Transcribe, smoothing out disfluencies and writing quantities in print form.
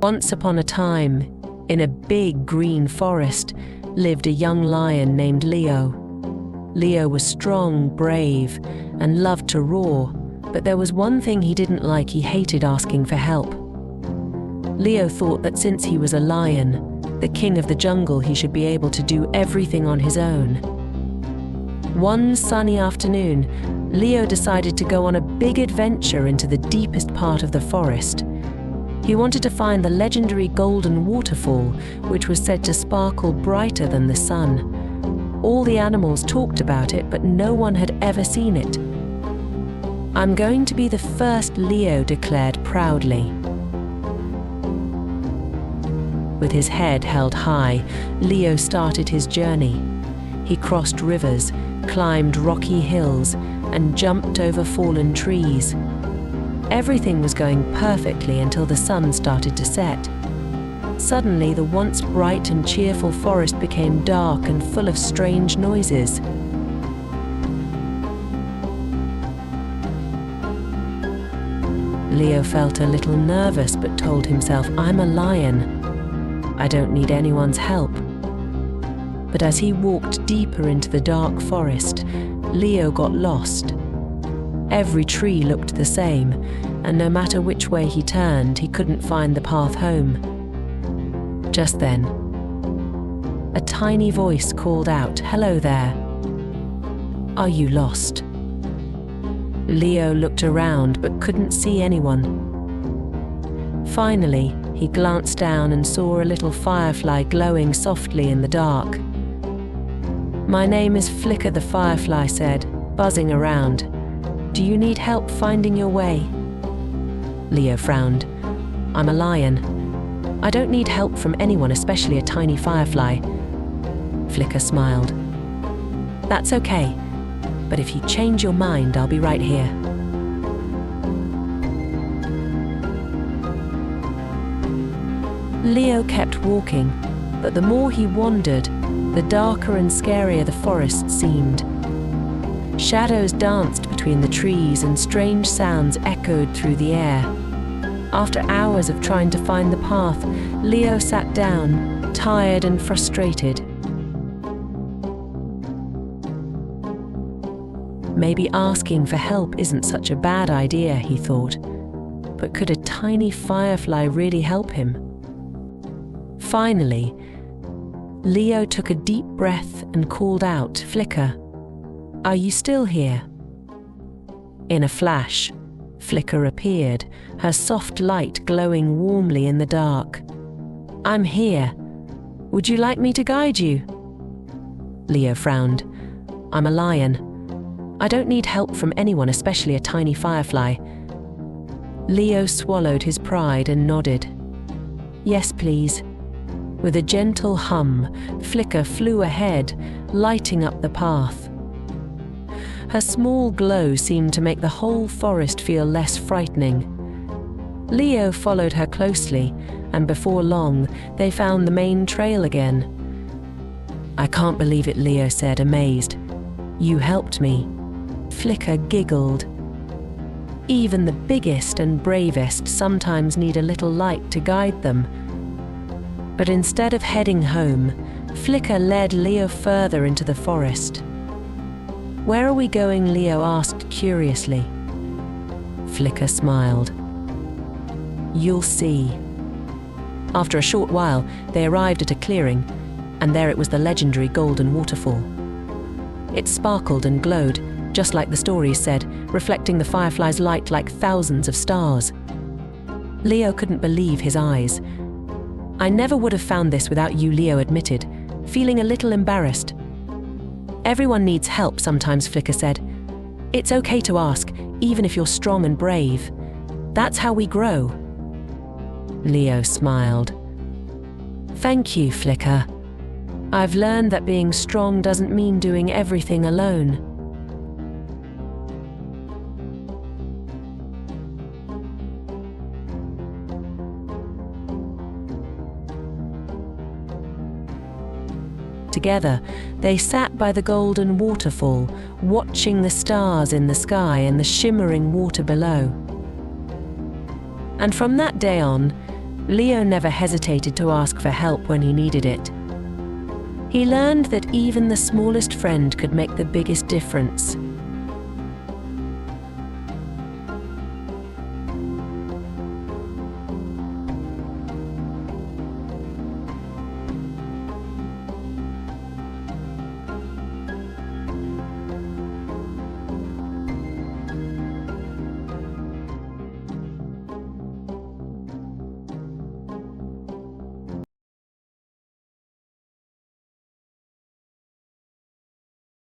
Once upon a time, in a big green forest, lived a young lion named Leo. Leo was strong, brave, and loved to roar, but there was one thing he didn't like. He hated asking for help. Leo thought that since he was a lion, the king of the jungle, he should be able to do everything on his own. One sunny afternoon, Leo decided to go on a big adventure into the deepest part of the forest. He wanted to find the legendary Golden Waterfall, which was said to sparkle brighter than the sun. All the animals talked about it, but no one had ever seen it. "I'm going to be the first," Leo declared proudly. With his head held high, Leo started his journey. He crossed rivers, climbed rocky hills, and jumped over fallen trees. Everything was going perfectly until the sun started to set. Suddenly, the once bright and cheerful forest became dark and full of strange noises. Leo felt a little nervous but told himself, "I'm a lion. I don't need anyone's help." But as he walked deeper into the dark forest, Leo got lost. Every tree looked the same, and no matter which way he turned, he couldn't find the path home. Just then, a tiny voice called out, "Hello there. Are you lost?" Leo looked around but couldn't see anyone. Finally, he glanced down and saw a little firefly glowing softly in the dark. "My name is Flicker," the firefly said, buzzing around. "Do you need help finding your way?" Leo frowned. "I'm a lion. I don't need help from anyone, especially a tiny firefly." Flicker smiled. "That's okay, but if you change your mind, I'll be right here." Leo kept walking, but the more he wandered, the darker and scarier the forest seemed. Shadows danced between the trees and strange sounds echoed through the air. After hours of trying to find the path, Leo sat down, tired and frustrated. Maybe asking for help isn't such a bad idea, he thought. But could a tiny firefly really help him? Finally, Leo took a deep breath and called out, "Flicker, are you still here?" In a flash, Flicker appeared, her soft light glowing warmly in the dark. "I'm here. Would you like me to guide you?" Leo frowned. "I'm a lion. I don't need help from anyone, especially a tiny firefly." Leo swallowed his pride and nodded. "Yes, please." With a gentle hum, Flicker flew ahead, lighting up the path. Her small glow seemed to make the whole forest feel less frightening. Leo followed her closely, and before long, they found the main trail again. "I can't believe it," Leo said, amazed. "You helped me." Flicker giggled. Even the biggest and bravest sometimes need a little light to guide them. But instead of heading home, Flicker led Leo further into the forest. "Where are we going?" Leo asked curiously. Flicker smiled. "You'll see." After a short while, they arrived at a clearing, and there it was, the legendary Golden Waterfall. It sparkled and glowed, just like the stories said, reflecting the firefly's light like thousands of stars. Leo couldn't believe his eyes. "I never would have found this without you," Leo admitted, feeling a little embarrassed. "Everyone needs help sometimes," Flicker said. "It's okay to ask, even if you're strong and brave. That's how we grow." Leo smiled. "Thank you, Flicker. I've learned that being strong doesn't mean doing everything alone." Together, they sat by the Golden Waterfall, watching the stars in the sky and the shimmering water below. And from that day on, Leo never hesitated to ask for help when he needed it. He learned that even the smallest friend could make the biggest difference,